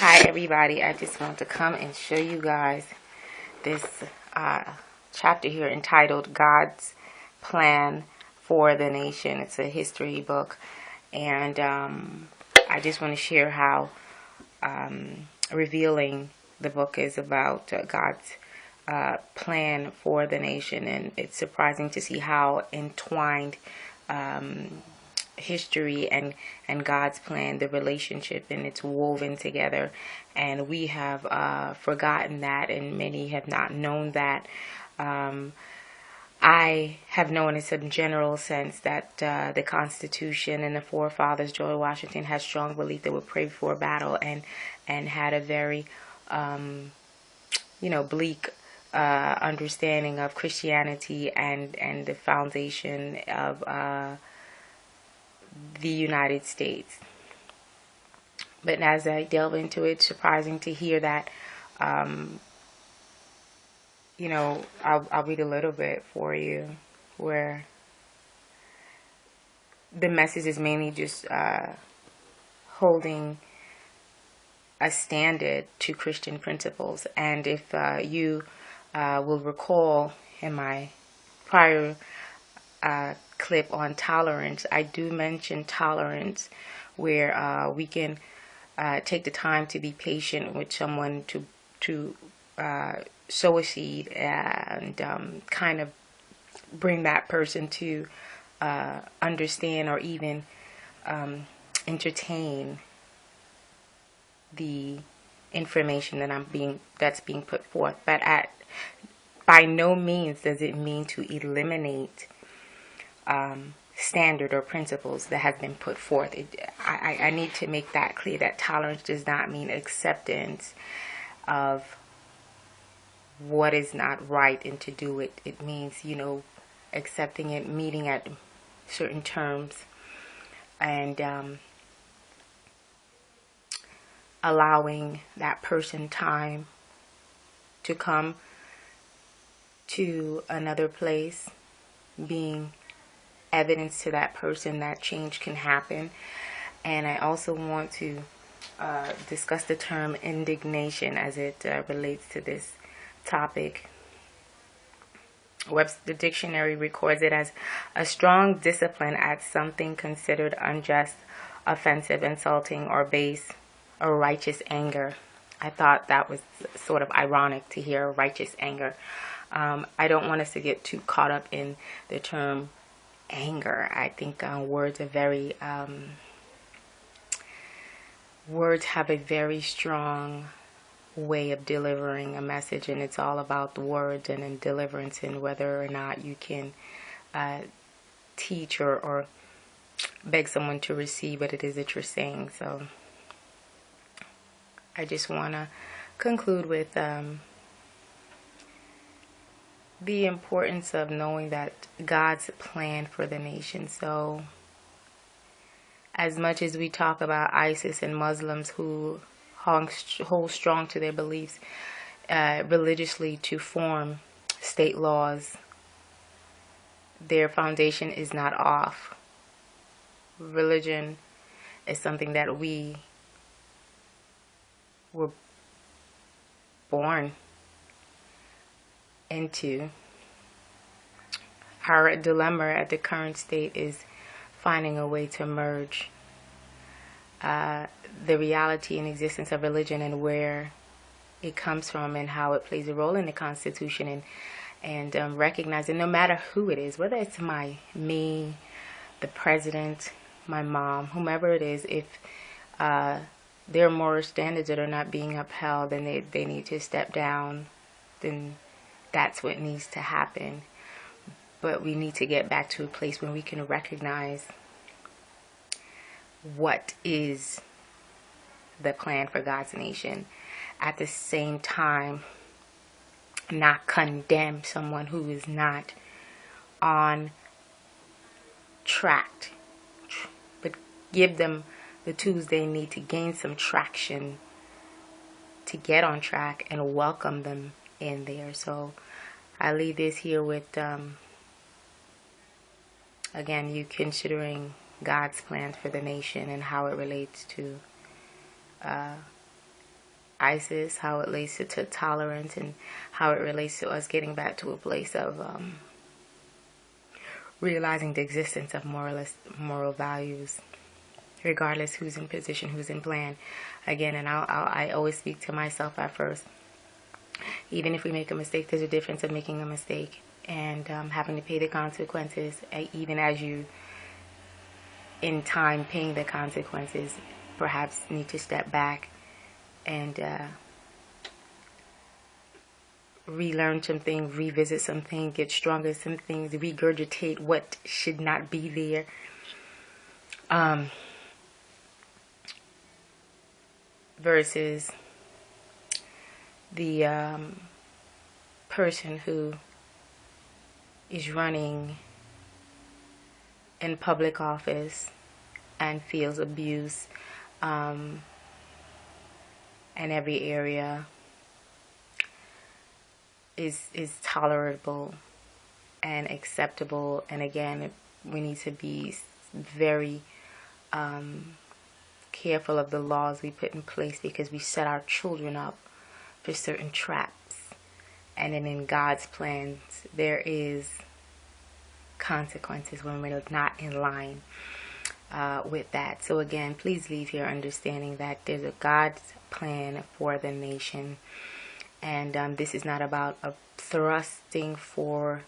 Hi everybody, I just want to come and show you guys this chapter here entitled God's Plan for the Nation. It's a history book, and I just want to share how revealing the book is about God's plan for the nation, and it's surprising to see how entwined history and God's plan, the relationship, and it's woven together. And we have forgotten that, and many have not known that. I have known in some general sense that the Constitution and the forefathers, George Washington, had strong belief they would pray before battle, and had a very bleak understanding of Christianity and the foundation of the United States. But as I delve into it, it's surprising to hear that, I'll read a little bit for you where the message is mainly just holding a standard to Christian principles. And if you will recall in my prior clip on tolerance, I do mention tolerance, where we can take the time to be patient with someone to sow a seed and kind of bring that person to understand or even entertain the information that's being put forth. But by no means does it mean to eliminate standard or principles that have been put forth. I need to make that clear, that tolerance does not mean acceptance of what is not right and to do it. It means, accepting it, meeting at certain terms, and allowing that person time to come to another place, being evidence to that person that change can happen. And I also want to discuss the term indignation as it relates to this topic. Webster Dictionary records it as a strong discipline at something considered unjust, offensive, insulting, or base, or righteous anger. I thought that was sort of ironic to hear righteous anger. I don't want us to get too caught up in the term anger. I think words have a very strong way of delivering a message, and it's all about the words and in deliverance, and whether or not you can teach or beg someone to receive what it is that you're saying. So I just want to conclude with the importance of knowing that God's plan for the nation. So as much as we talk about ISIS and Muslims who hold strong to their beliefs religiously to form state laws, their foundation is not off. Religion is something that we were born into. Our dilemma at the current state is finding a way to merge the reality and existence of religion and where it comes from and how it plays a role in the Constitution, and recognizing no matter who it is, whether it's me, the president, my mom, whomever it is, if their moral standards that are not being upheld, then they need to step down, then that's what needs to happen. But we need to get back to a place where we can recognize what is the plan for God's nation. At the same time, not condemn someone who is not on track, but give them the tools they need to gain some traction to get on track and welcome them in there. So I leave this here with again, you considering God's plans for the nation and how it relates to ISIS, how it relates to tolerance, and how it relates to us getting back to a place of realizing the existence of moral values, regardless who's in position, who's in plan. Again, and I always speak to myself at first. Even if we make a mistake, there's a difference of making a mistake and having to pay the consequences, even as you, in time, paying the consequences, perhaps need to step back and relearn something, revisit something, get stronger at some things, regurgitate what should not be there. Versus the person who is running in public office and feels abuse in every area is tolerable and acceptable. And again, we need to be very careful of the laws we put in place, because we set our children up for certain traps. And then in God's plans, there is consequences when we're not in line with that. So again, please leave here understanding that there's a God's plan for the nation. And this is not about a thrusting for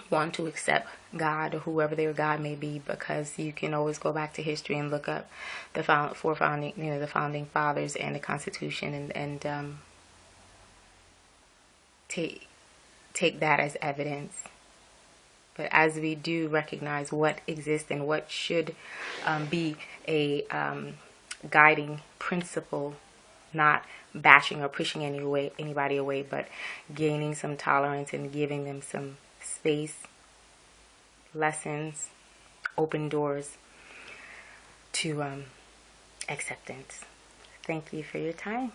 one to accept God or whoever their God may be, because you can always go back to history and look up the founding fathers and the Constitution, and take that as evidence. But as we do recognize what exists and what should be a guiding principle, not bashing or pushing anybody away, but gaining some tolerance and giving them some space, lessons, open doors to acceptance. Thank you for your time.